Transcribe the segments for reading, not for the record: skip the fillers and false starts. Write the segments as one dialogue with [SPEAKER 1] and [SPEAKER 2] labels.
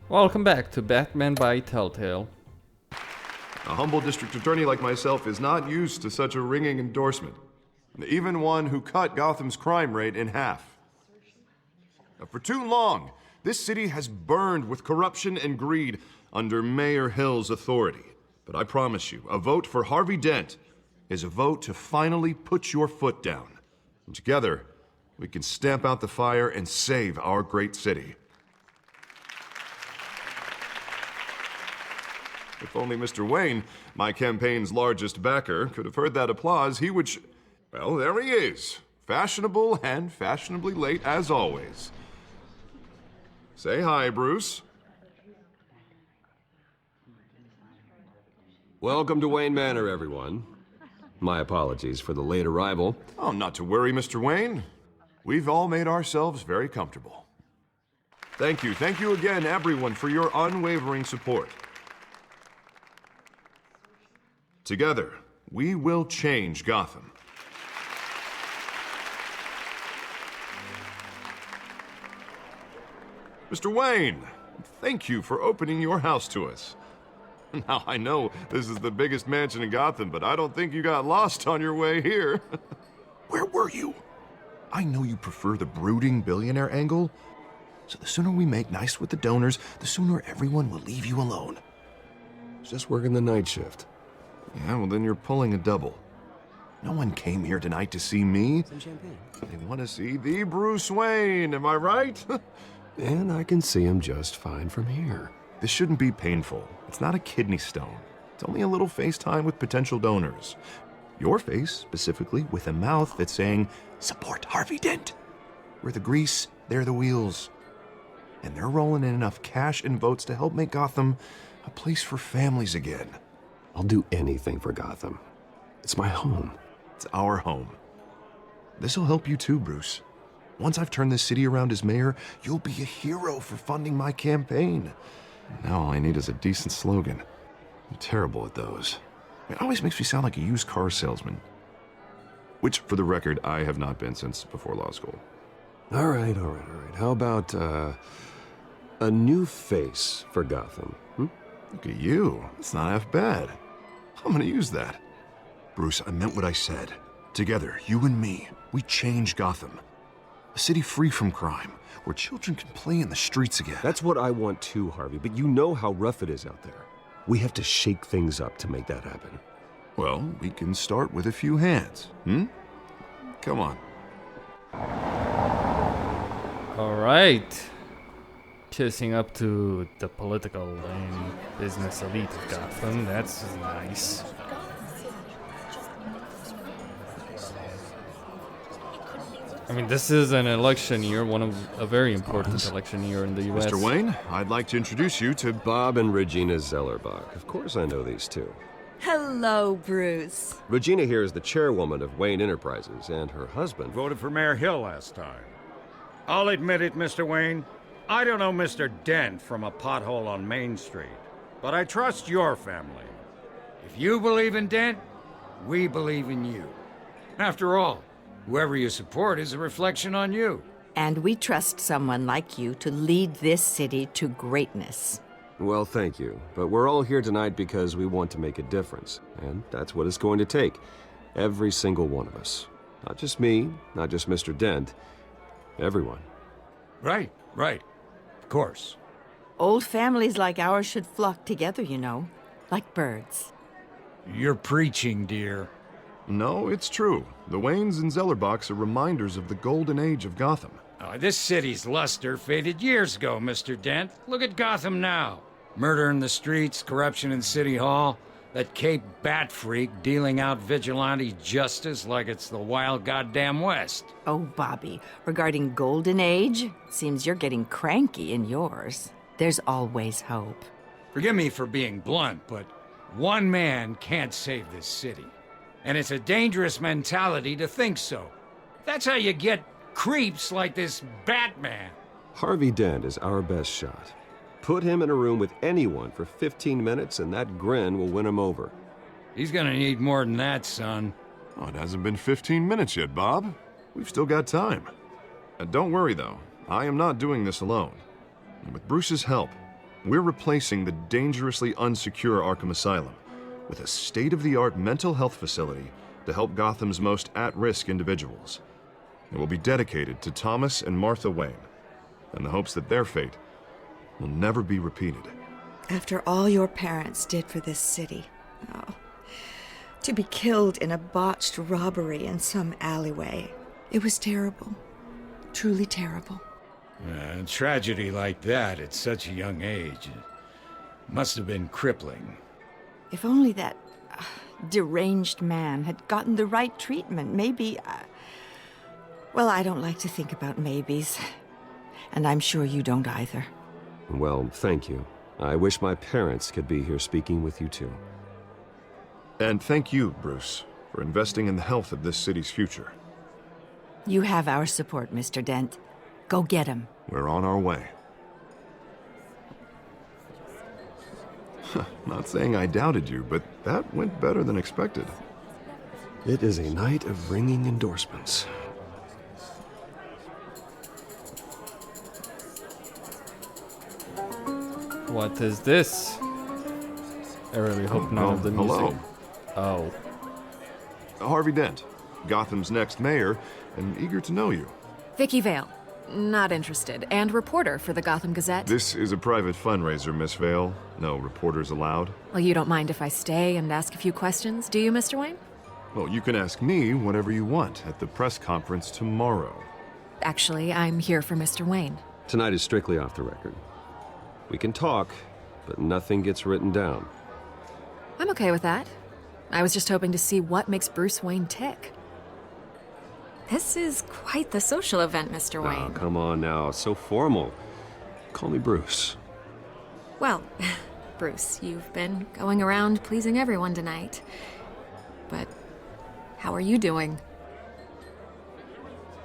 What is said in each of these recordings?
[SPEAKER 1] Welcome back to Batman by Telltale.
[SPEAKER 2] A humble district attorney like myself is not used to such a ringing endorsement. Even one who cut Gotham's crime rate in half. For too long, this city has burned with corruption and greed under Mayor Hill's authority. But I promise you, a vote for Harvey Dent is a vote to finally put your foot down. And together, we can stamp out the fire and save our great city. If only Mr. Wayne, my campaign's largest backer, could have heard that applause, he would well, there he is. Fashionable and fashionably late as always. Say hi, Bruce.
[SPEAKER 3] Welcome to Wayne Manor, everyone. My apologies for the late arrival.
[SPEAKER 2] Oh, not to worry, Mr. Wayne. We've all made ourselves very comfortable. Thank you again, everyone, for your unwavering support. Together, we will change Gotham. Mr. Wayne, thank you for opening your house to us. Now, I know this is the biggest mansion in Gotham, but I don't think you got lost on your way here. Where were you? I know you prefer the brooding billionaire angle, so the sooner we make nice with the donors, the sooner everyone will leave you alone.
[SPEAKER 3] Just working the night shift.
[SPEAKER 2] Yeah, well, then you're pulling a double. No one came here tonight to see me.
[SPEAKER 3] Some champagne.
[SPEAKER 2] They want to see the Bruce Wayne, am I right?
[SPEAKER 3] And I can see him just fine from here.
[SPEAKER 2] This shouldn't be painful. It's not a kidney stone. It's only a little FaceTime with potential donors. Your face, specifically, with a mouth that's saying, support Harvey Dent. We're the grease, they're the wheels. And they're rolling in enough cash and votes to help make Gotham a place for families again.
[SPEAKER 3] I'll do anything for Gotham. It's my home.
[SPEAKER 2] It's our home. This'll help you too, Bruce. Once I've turned this city around as mayor, you'll be a hero for funding my campaign. Now all I need is a decent slogan. I'm terrible at those. It always makes me sound like a used car salesman. Which, for the record, I have not been since before law school.
[SPEAKER 3] All right. How about, a new face for Gotham?
[SPEAKER 2] Look at you. That's not half bad. I'm gonna use that. Bruce, I meant what I said. Together, you and me, we change Gotham. A city free from crime, where children can play in the streets again.
[SPEAKER 3] That's what I want too, Harvey, but you know how rough it is out there. We have to shake things up to make that happen.
[SPEAKER 2] Well, we can start with a few hands, Come on.
[SPEAKER 1] Alright. Kissing up to the political and business elite of Gotham. That's nice. I mean, this is an election year, a very important election year in the U.S.
[SPEAKER 2] Mr. Wayne, I'd like to introduce you to
[SPEAKER 3] Bob and Regina Zellerbach. Of course I know these two.
[SPEAKER 4] Hello, Bruce.
[SPEAKER 3] Regina here is the chairwoman of Wayne Enterprises, and her husband
[SPEAKER 5] Voted for Mayor Hill last time. I'll admit it, Mr. Wayne. I don't know Mr. Dent from a pothole on Main Street, but I trust your family. If you believe in Dent, we believe in you. After all, whoever you support is a reflection on you.
[SPEAKER 4] And we trust someone like you to lead this city to greatness.
[SPEAKER 3] Well, thank you. But we're all here tonight because we want to make a difference. And that's what it's going to take. Every single one of us. Not just me, not just Mr. Dent. Everyone.
[SPEAKER 5] Right. Of course.
[SPEAKER 4] Old families like ours should flock together, you know, like birds.
[SPEAKER 5] You're preaching, dear.
[SPEAKER 2] No, it's true. The Waynes and Zellerbachs are reminders of the golden age of Gotham.
[SPEAKER 5] This city's luster faded years ago, Mr. Dent. Look at Gotham now. Murder in the streets, corruption in City Hall, that Cape Bat freak dealing out vigilante justice like it's the wild goddamn West.
[SPEAKER 4] Oh, Bobby, regarding Golden Age, seems you're getting cranky in yours. There's always hope.
[SPEAKER 5] Forgive me for being blunt, but one man can't save this city. And it's a dangerous mentality to think so. That's how you get creeps like this Batman.
[SPEAKER 3] Harvey Dent is our best shot. Put him in a room with anyone for 15 minutes and that grin will win him over.
[SPEAKER 5] He's gonna need more than that, son.
[SPEAKER 2] Oh, it hasn't been 15 minutes yet, Bob. We've still got time. Don't worry, though. I am not doing this alone. And with Bruce's help, We're replacing the dangerously unsecure Arkham Asylum with a state-of-the-art mental health facility to help Gotham's most at-risk individuals. It will be dedicated to Thomas and Martha Wayne, in the hopes that their fate will never be repeated.
[SPEAKER 6] After all your parents did for this city, oh, to be killed in a botched robbery in some alleyway, it was terrible. Truly terrible.
[SPEAKER 5] A tragedy like that at such a young age must have been crippling.
[SPEAKER 4] If only that deranged man had gotten the right treatment, maybe... Well, I don't like to think about maybes. And I'm sure you don't either.
[SPEAKER 3] Well, thank you. I wish my parents could be here speaking with you too.
[SPEAKER 2] And thank you, Bruce, for investing in the health of this city's future.
[SPEAKER 4] You have our support, Mr. Dent. Go get him.
[SPEAKER 2] We're on our way. Not saying I doubted you, but that went better than expected.
[SPEAKER 3] It is a night of ringing endorsements.
[SPEAKER 1] What is this? I really hope none of the music.
[SPEAKER 2] Hello.
[SPEAKER 1] Oh.
[SPEAKER 2] Harvey Dent, Gotham's next mayor, and eager to know you.
[SPEAKER 7] Vicky Vale. Not interested. And reporter for the Gotham Gazette.
[SPEAKER 2] This is a private fundraiser, Miss Vale. No reporters allowed.
[SPEAKER 7] Well, you don't mind if I stay and ask a few questions, do you, Mr. Wayne?
[SPEAKER 2] Well, you can ask me whatever you want at the press conference tomorrow.
[SPEAKER 7] Actually, I'm here for Mr. Wayne.
[SPEAKER 3] Tonight is strictly off the record. We can talk, but nothing gets written down.
[SPEAKER 7] I'm okay with that. I was just hoping to see what makes Bruce Wayne tick. This is quite the social event, Mr.
[SPEAKER 3] Oh,
[SPEAKER 7] Wayne.
[SPEAKER 3] come on now. It's so formal. Call me Bruce.
[SPEAKER 7] Well, Bruce, you've been going around pleasing everyone tonight. But how are you doing?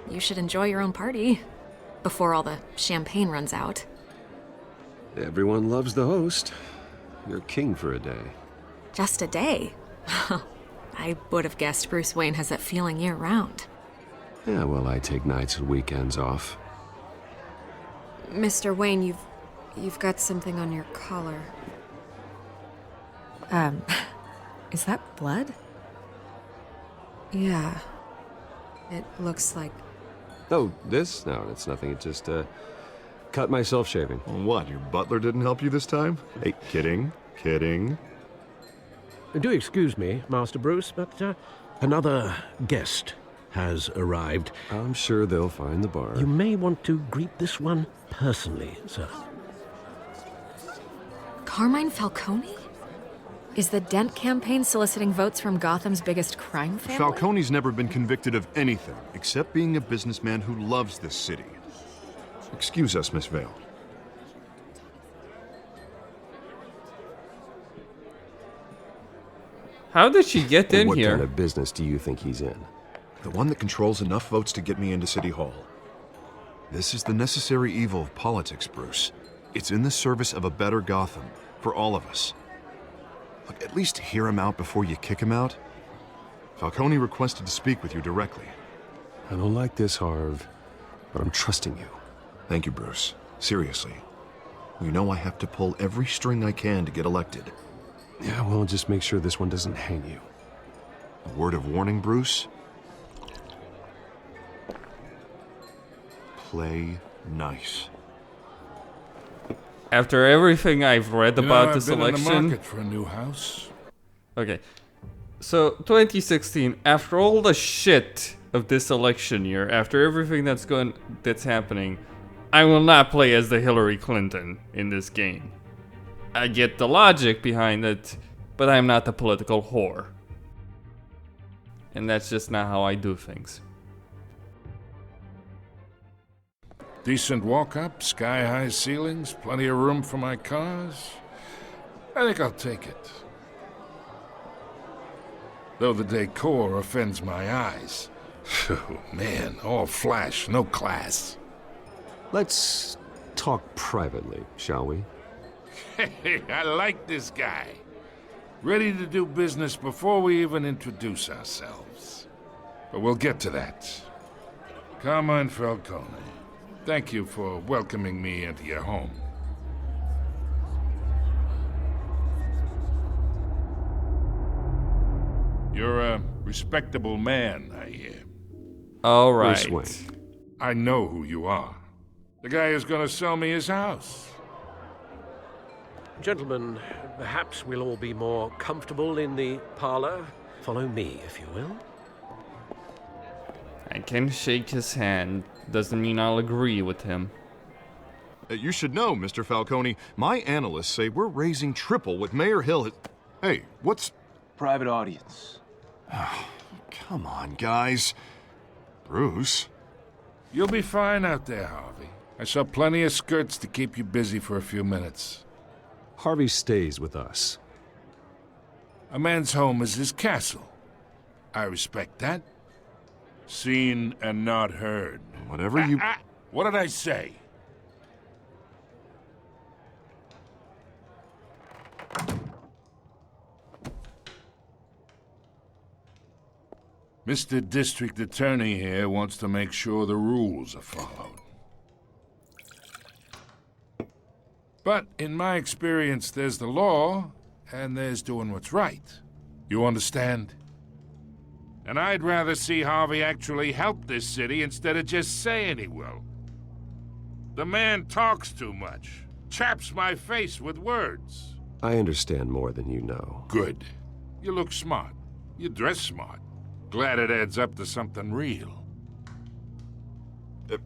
[SPEAKER 7] You should enjoy your own party before all the champagne runs out.
[SPEAKER 3] Everyone loves the host. You're king for a day.
[SPEAKER 7] Just a day? I would have guessed Bruce Wayne has that feeling year-round.
[SPEAKER 3] Yeah, well, I take nights and weekends off.
[SPEAKER 7] Mr. Wayne, you've got something on your collar. Is that blood? Yeah. It looks like...
[SPEAKER 3] Oh, this? No, it's nothing. It just, cut myself shaving.
[SPEAKER 2] What, your butler didn't help you this time? Hey, kidding, kidding.
[SPEAKER 8] Do excuse me, Master Bruce, but another guest has arrived.
[SPEAKER 3] I'm sure they'll find the bar.
[SPEAKER 8] You may want to greet this one personally, sir.
[SPEAKER 7] Carmine Falcone? Is the Dent campaign soliciting votes from Gotham's biggest crime family?
[SPEAKER 2] Falcone's never been convicted of anything except being a businessman who loves this city. Excuse us, Miss Vale.
[SPEAKER 1] How did she get in
[SPEAKER 3] What
[SPEAKER 1] here?
[SPEAKER 3] kind of business do you think he's in?
[SPEAKER 2] The one that controls enough votes to get me into City Hall. This is the necessary evil of politics, Bruce. It's in the service of a better Gotham, for all of us. Look, at least hear him out before you kick him out. Falcone requested to speak with you directly.
[SPEAKER 3] I don't like this, Harv, but I'm trusting you.
[SPEAKER 2] Thank you, Bruce. Seriously. You know I have to pull every string I can to get elected.
[SPEAKER 3] Yeah, well, just make sure this one doesn't hang you.
[SPEAKER 2] A word of warning, Bruce? Play nice.
[SPEAKER 1] After everything I've read about this
[SPEAKER 9] I've been
[SPEAKER 1] election...
[SPEAKER 9] in the market for a new house.
[SPEAKER 1] Okay. So, 2016, after all the shit of this election year, after everything that's happening, I will not play as the Hillary Clinton in this game. I get the logic behind it, but I'm not the political whore. And that's just not how I do things.
[SPEAKER 9] Decent walk-up, sky-high ceilings, plenty of room for my cars. I think I'll take it. Though the decor offends my eyes. Oh, man, all flash, no class.
[SPEAKER 3] Let's talk privately, shall we?
[SPEAKER 9] Hey, I like this guy. Ready to do business before we even introduce ourselves. But we'll get to that. Carmine Falcone, thank you for welcoming me into your home. You're a respectable man, I hear.
[SPEAKER 1] All right.
[SPEAKER 3] Bruce Wayne.
[SPEAKER 9] I know who you are. The guy who's gonna sell me his house.
[SPEAKER 8] Gentlemen, perhaps we'll all be more comfortable in the parlor. Follow me, if you will.
[SPEAKER 1] I can shake his hand. Doesn't mean I'll agree with him.
[SPEAKER 2] You should know, Mr. Falcone, my analysts say we're raising triple what Mayor Hill has... Hey, what's...
[SPEAKER 10] Private audience.
[SPEAKER 2] Come on, guys. Bruce?
[SPEAKER 9] You'll be fine out there, Harvey. I saw plenty of skirts to keep you busy for a few minutes.
[SPEAKER 3] Harvey stays with us.
[SPEAKER 9] A man's home is his castle. I respect that. Seen and not heard.
[SPEAKER 2] Whatever you...
[SPEAKER 9] What did I say? Mr. District Attorney here wants to make sure the rules are followed. But in my experience, there's the law, and there's doing what's right. You understand? And I'd rather see Harvey actually help this city instead of just saying he will. The man talks too much, chaps my face with words.
[SPEAKER 3] I understand more than you know.
[SPEAKER 9] Good. You look smart. You dress smart. Glad it adds up to something real.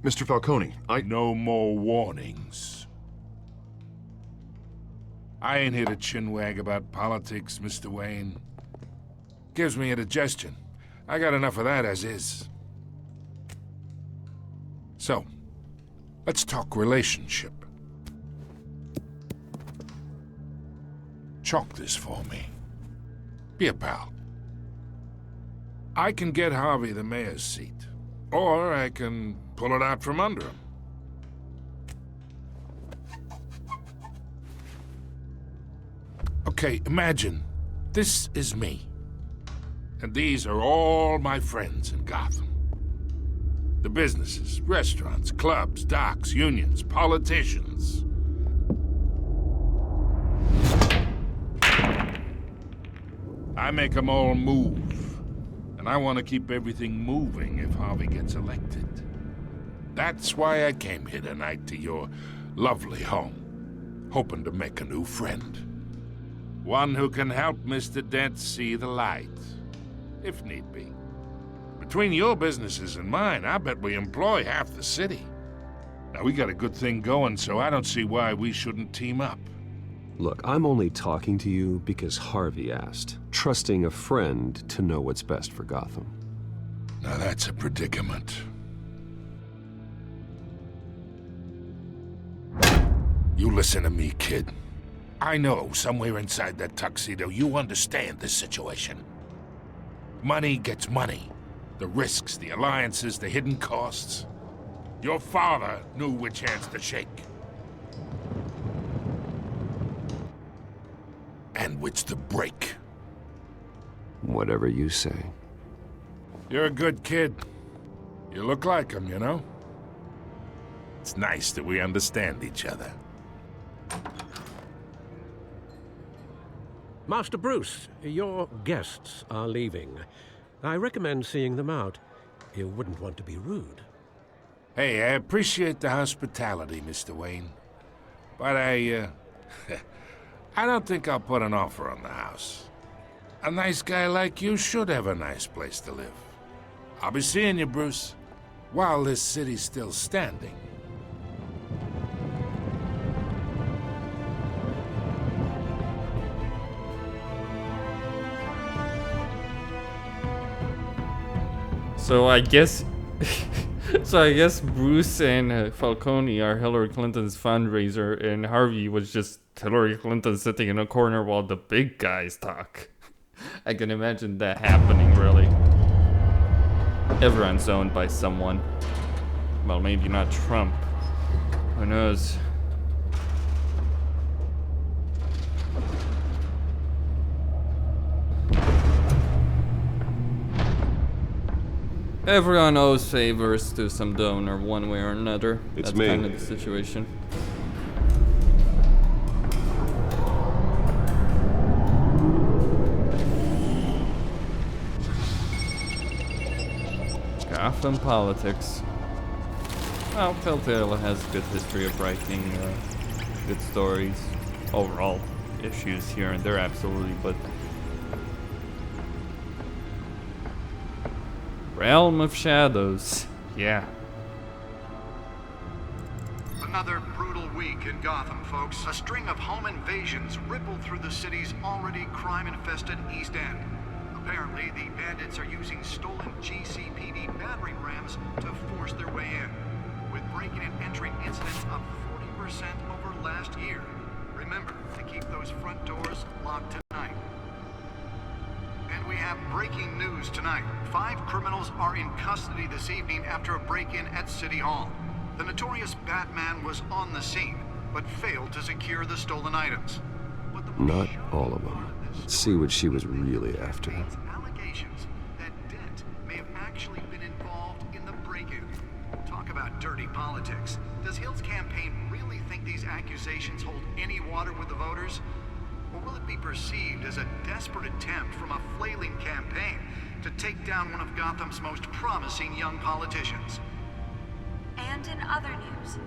[SPEAKER 2] Mr. Falcone,
[SPEAKER 9] No more warnings. I ain't here to chinwag about politics, Mr. Wayne. Gives me indigestion. I got enough of that as is. So, let's talk relationship. Chalk this for me. Be a pal. I can get Harvey the mayor's seat, or I can pull it out from under him. Okay, imagine this is me, and these are all my friends in Gotham. The businesses, restaurants, clubs, docks, unions, politicians. I make them all move. And I want to keep everything moving if Harvey gets elected. That's why I came here tonight to your lovely home, hoping to make a new friend. One who can help Mr. Dent see the light, if need be. Between your businesses and mine, I bet we employ half the city. Now, we got a good thing going, so I don't see why we shouldn't team up.
[SPEAKER 3] Look, I'm only talking to you because Harvey asked, trusting a friend to know what's best for Gotham.
[SPEAKER 9] Now that's a predicament. You listen to me, kid. I know somewhere inside that tuxedo you understand this situation. Money gets money. The risks, the alliances, the hidden costs. Your father knew which hands to shake. And which to break.
[SPEAKER 3] Whatever you say.
[SPEAKER 9] You're a good kid. You look like him, you know? It's nice that we understand each other.
[SPEAKER 8] Master Bruce, your guests are leaving. I recommend seeing them out. You wouldn't want to be rude.
[SPEAKER 9] Hey, I appreciate the hospitality, Mr. Wayne. But I don't think I'll put an offer on the house. A nice guy like you should have a nice place to live. I'll be seeing you, Bruce, while this city's still standing.
[SPEAKER 1] So I guess Bruce and Falcone are Hillary Clinton's fundraiser, and Harvey was just Hillary Clinton sitting in a corner while the big guys talk. I can imagine that happening, really. Everyone's owned by someone. Well, maybe not Trump. Who knows? Everyone owes favors to some donor one way or another.
[SPEAKER 3] It's
[SPEAKER 1] That's
[SPEAKER 3] me.
[SPEAKER 1] kind of the situation. Gotham politics. Well, Telltale has a good history of writing good stories. Overall, issues here and there, absolutely, but... Realm of Shadows. Yeah.
[SPEAKER 10] Another brutal week in Gotham, folks. A string of home invasions rippled through the city's already crime-infested East End. Apparently, the bandits are using stolen GCPD battering rams to force their way in, with breaking and entering incidents up 40% over last year. Remember to keep those front doors locked tonight. And we have breaking news tonight. 5 criminals are in custody this evening after a break-in at City Hall. The notorious Batman was on the scene, but failed to secure the stolen items.
[SPEAKER 3] Not all of them. Let's see what she was really after.
[SPEAKER 10] Allegations that Dent may have actually been involved in the break-in. Talk about dirty politics. Does Hill's campaign really think these accusations hold any water with the voters? Or will it be perceived as a desperate attempt from a flailing campaign to take down one of Gotham's most promising young politicians?
[SPEAKER 11] And in other news,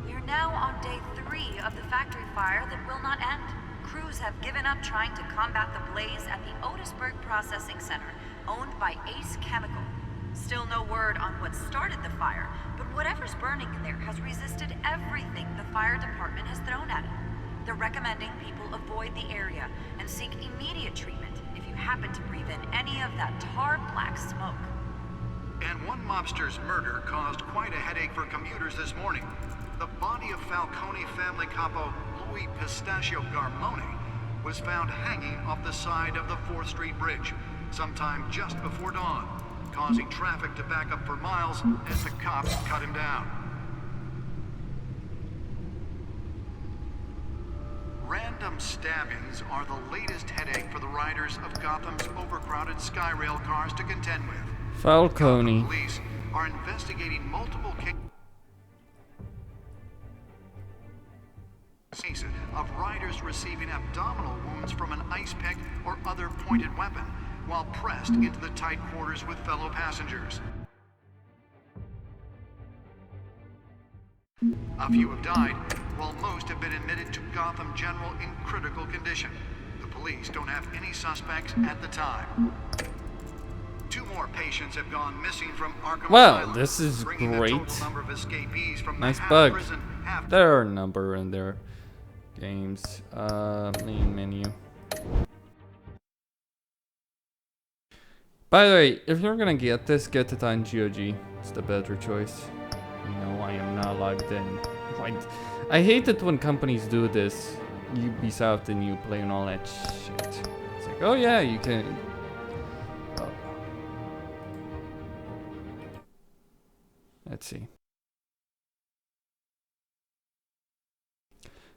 [SPEAKER 11] we are now on day 3 of the factory fire that will not end. Crews have given up trying to combat the blaze at the Otisburg Processing Center, owned by Ace Chemical. Still no word on what started the fire, but whatever's burning in there has resisted everything the fire department has thrown at it. They're recommending people avoid the area and seek immediate treatment if you happen to breathe in any of that tar black smoke.
[SPEAKER 10] And one mobster's murder caused quite a headache for commuters this morning. The body of Falcone family capo Louis Pistachio Garmone was found hanging off the side of the 4th Street Bridge sometime just before dawn, causing traffic to back up for miles as the cops cut him down. Random stabbings are the latest headache for the riders of Gotham's overcrowded Skyrail cars to contend with.
[SPEAKER 1] Falcone.
[SPEAKER 10] Gotham police are investigating multiple cases of riders receiving abdominal wounds from an ice pick or other pointed weapon while pressed into the tight quarters with fellow passengers. A few have died, while most have been admitted to Gotham General in critical condition. The police don't have any suspects at the time. 2 more patients have gone missing from Arkham
[SPEAKER 1] Wow,
[SPEAKER 10] Asylum,
[SPEAKER 1] this is
[SPEAKER 10] bringing the
[SPEAKER 1] great.
[SPEAKER 10] total number of escapees from
[SPEAKER 1] Nice
[SPEAKER 10] the
[SPEAKER 1] bug.
[SPEAKER 10] prison half.
[SPEAKER 1] There are a number in their games. Main menu. By the way, if you're gonna get this, get it on GOG. It's the better choice. You know, I am not logged in. Like, I hate it when companies do this. Ubisoft and Uplay and all that shit. It's like, oh yeah, you can. Oh. Let's see.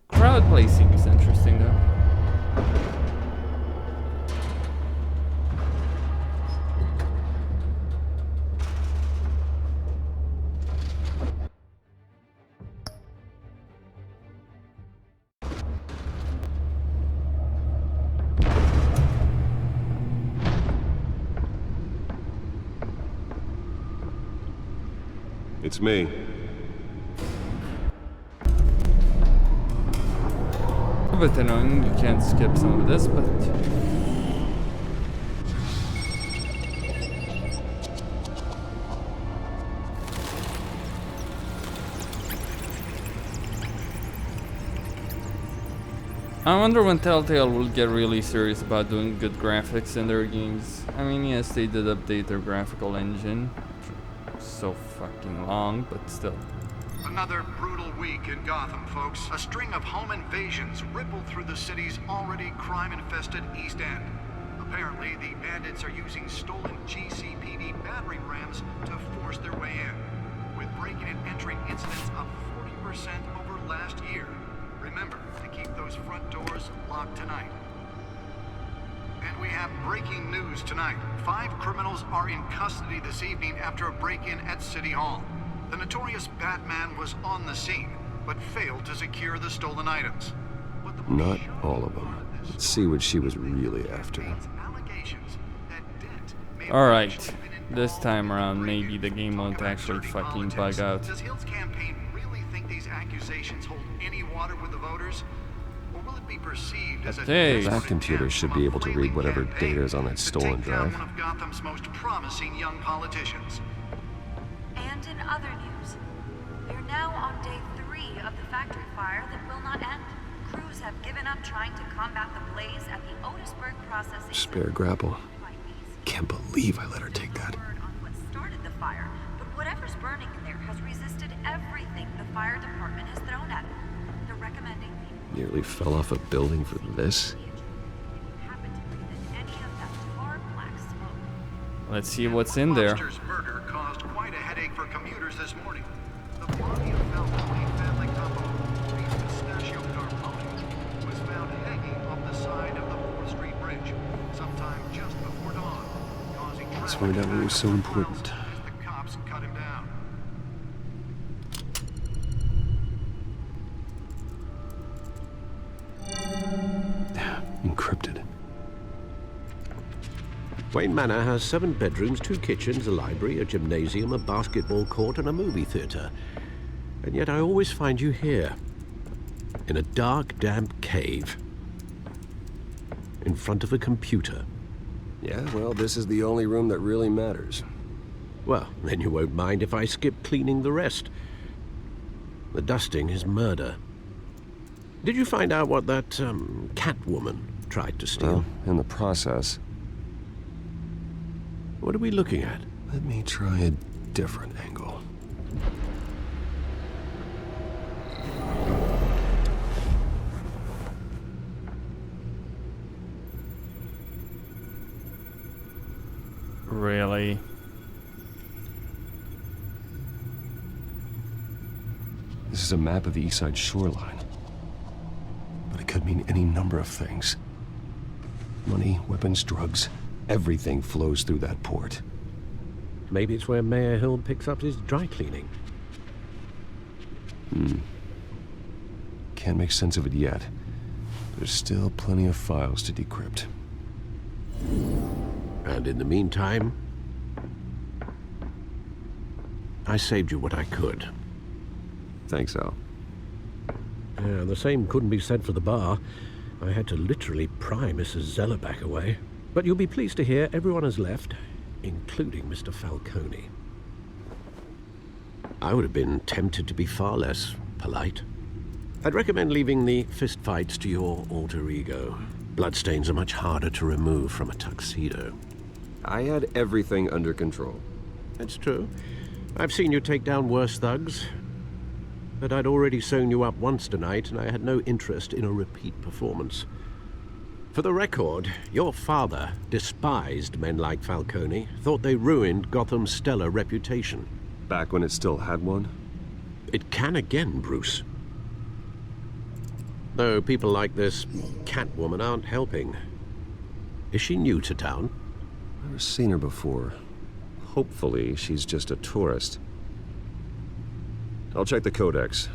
[SPEAKER 1] Crowd play seems interesting though.
[SPEAKER 3] It's me.
[SPEAKER 1] A bit annoying, you can't skip some of this, but... I wonder when Telltale will get really serious about doing good graphics in their games. I mean, yes, they did update their graphical engine. So fucking long, but still.
[SPEAKER 10] Another brutal week in Gotham, folks. A string of home invasions rippled through the city's already crime-infested East End. Apparently, the bandits are using stolen GCPD battering rams to force their way in, with breaking and entering incidents up 40% over last year. Remember to keep those front doors locked tonight. And we have breaking news tonight. 5 criminals are in custody this evening after a break-in at City Hall. The notorious Batman was on the scene, but failed to secure the stolen items.
[SPEAKER 3] Not all of them. Let's see what she was really after.
[SPEAKER 10] Allegations that Dent may have
[SPEAKER 1] All right.
[SPEAKER 10] actually been
[SPEAKER 1] This time around, maybe the game won't actually fucking bug out.
[SPEAKER 10] Does Hill's campaign really think these accusations hold any water with the voters? Or will it be perceived as a
[SPEAKER 3] That computer should be able to read whatever data is on that stolen drive.
[SPEAKER 10] one of Gotham's most promising young politicians?
[SPEAKER 11] And in other news, we're now on day 3 of the factory fire that will not end. Crews have given up trying to combat the blaze at the Otisburg processing
[SPEAKER 3] Spare grapple. Can't believe I let her take that.
[SPEAKER 11] word on what started the fire, but whatever's burning in there has resisted everything the fire department has thrown at it. They're recommending the
[SPEAKER 3] Nearly fell off a building for this.
[SPEAKER 11] happen to breathe in any of that tar black smoke.
[SPEAKER 1] Let's see what's in there.
[SPEAKER 10] Monster's murder caused quite a headache for commuters this morning. The body of Falcone family couple, Luis Pistachio Carbone, was found hanging off the side of the 4th Street Bridge sometime just before dawn, causing
[SPEAKER 3] Let's
[SPEAKER 10] traffic
[SPEAKER 3] find out what was so
[SPEAKER 10] to back up
[SPEAKER 3] important.
[SPEAKER 10] as the cops cut him down.
[SPEAKER 3] Encrypted.
[SPEAKER 8] Wayne Manor has 7 bedrooms, 2 kitchens, a library, a gymnasium, a basketball court, and a movie theater. And yet I always find you here, in a dark, damp cave, in front of a computer.
[SPEAKER 3] Yeah, well, this is the only room that really matters.
[SPEAKER 8] Well, then you won't mind if I skip cleaning the rest. The dusting is murder. Did you find out what that, Catwoman tried to steal?
[SPEAKER 3] Well, in the process,
[SPEAKER 8] What are we looking at?
[SPEAKER 3] let me try a different angle.
[SPEAKER 1] Really?
[SPEAKER 3] This is a map of the East Side shoreline. But it could mean any number of things. Money, weapons, drugs, everything flows through that port.
[SPEAKER 8] Maybe it's where Mayor Hill picks up his dry cleaning.
[SPEAKER 3] Can't make sense of it yet. There's still plenty of files to decrypt.
[SPEAKER 8] And in the meantime, I saved you what I could.
[SPEAKER 3] Thanks, Al.
[SPEAKER 8] Yeah, the same couldn't be said for the bar. I had to literally pry Mrs. Zeller back away. But you'll be pleased to hear everyone has left, including Mr. Falcone. I would have been tempted to be far less polite. I'd recommend leaving the fistfights to your alter ego. Bloodstains are much harder to remove from a tuxedo.
[SPEAKER 3] I had everything under control.
[SPEAKER 8] That's true. I've seen you take down worse thugs. But I'd already sewn you up once tonight, and I had no interest in a repeat performance. For the record, your father despised men like Falcone, thought they ruined Gotham's stellar reputation.
[SPEAKER 3] Back when it still had one?
[SPEAKER 8] It can again, Bruce. Though people like this Catwoman aren't helping. Is she new to town?
[SPEAKER 3] Never seen her before. Hopefully, she's just a tourist. I'll check the codex.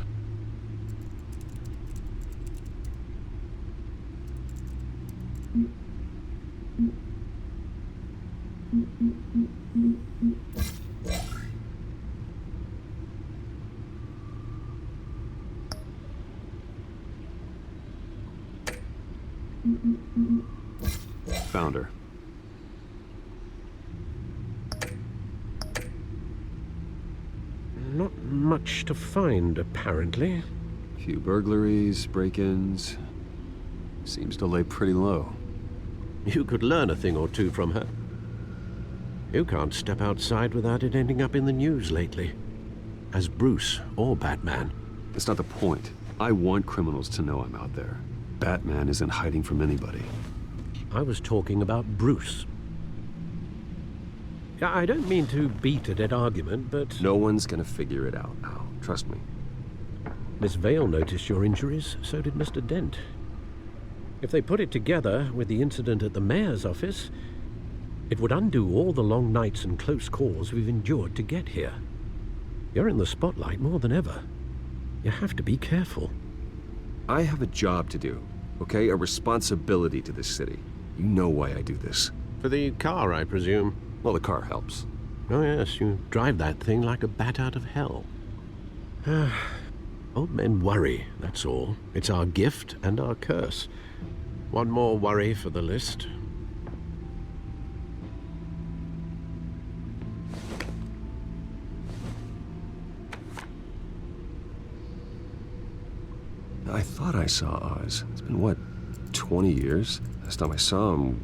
[SPEAKER 3] Found her.
[SPEAKER 8] Not much to find, apparently.
[SPEAKER 3] Few burglaries, break-ins. Seems to lay pretty low.
[SPEAKER 8] You could learn a thing or two from her. You can't step outside without it ending up in the news lately. As Bruce or Batman.
[SPEAKER 3] That's not the point. I want criminals to know I'm out there. Batman isn't hiding from anybody.
[SPEAKER 8] I was talking about Bruce. I don't mean to beat a dead argument, but...
[SPEAKER 3] No one's gonna figure it out, Al. Trust me.
[SPEAKER 8] Miss Vale noticed your injuries, so did Mr. Dent. If they put it together with the incident at the mayor's office, it would undo all the long nights and close calls we've endured to get here. You're in the spotlight more than ever. You have to be careful.
[SPEAKER 3] I have a job to do, okay? A responsibility to this city. You know why I do this.
[SPEAKER 8] For the car, I presume.
[SPEAKER 3] Well, the car helps.
[SPEAKER 8] Oh yes, you drive that thing like a bat out of hell. Old men worry, that's all. It's our gift and our curse. One more worry for the list.
[SPEAKER 3] I thought I saw Oz. It's been, what, 20 years? Last time I saw him,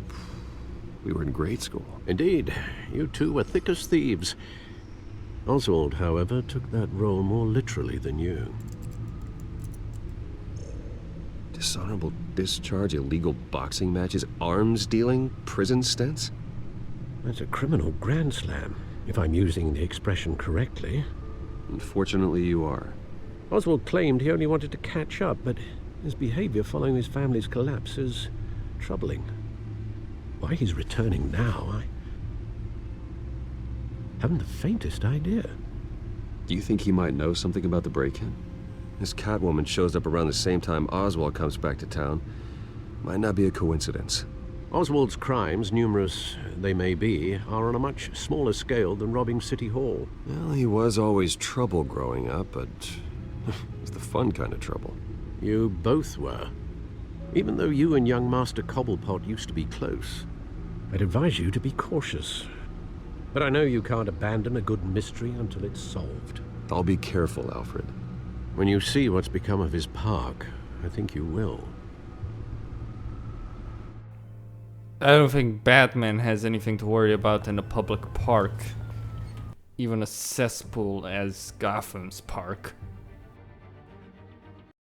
[SPEAKER 3] we were in grade school.
[SPEAKER 8] Indeed, you two were thick as thieves. Oswald, however, took that role more literally than you.
[SPEAKER 3] Dishonorable discharge, illegal boxing matches, arms dealing, prison stints?
[SPEAKER 8] That's a criminal grand slam, if I'm using the expression correctly.
[SPEAKER 3] Unfortunately, you are.
[SPEAKER 8] Oswald claimed he only wanted to catch up, but his behavior following his family's collapse is troubling. Why he's returning now, I haven't the faintest idea.
[SPEAKER 3] Do you think he might know something about the break-in? This Catwoman shows up around the same time Oswald comes back to town. Might not be a coincidence.
[SPEAKER 8] Oswald's crimes, numerous they may be, are on a much smaller scale than robbing City Hall.
[SPEAKER 3] Well, he was always trouble growing up, but it's the fun kind of trouble.
[SPEAKER 8] You both were. Even though you and young Master Cobblepot used to be close, I'd advise you to be cautious. But I know you can't abandon a good mystery until it's solved.
[SPEAKER 3] I'll be careful, Alfred.
[SPEAKER 8] When you see what's become of his park, I think you will.
[SPEAKER 1] I don't think Batman has anything to worry about in a public park. Even a cesspool as Gotham's park.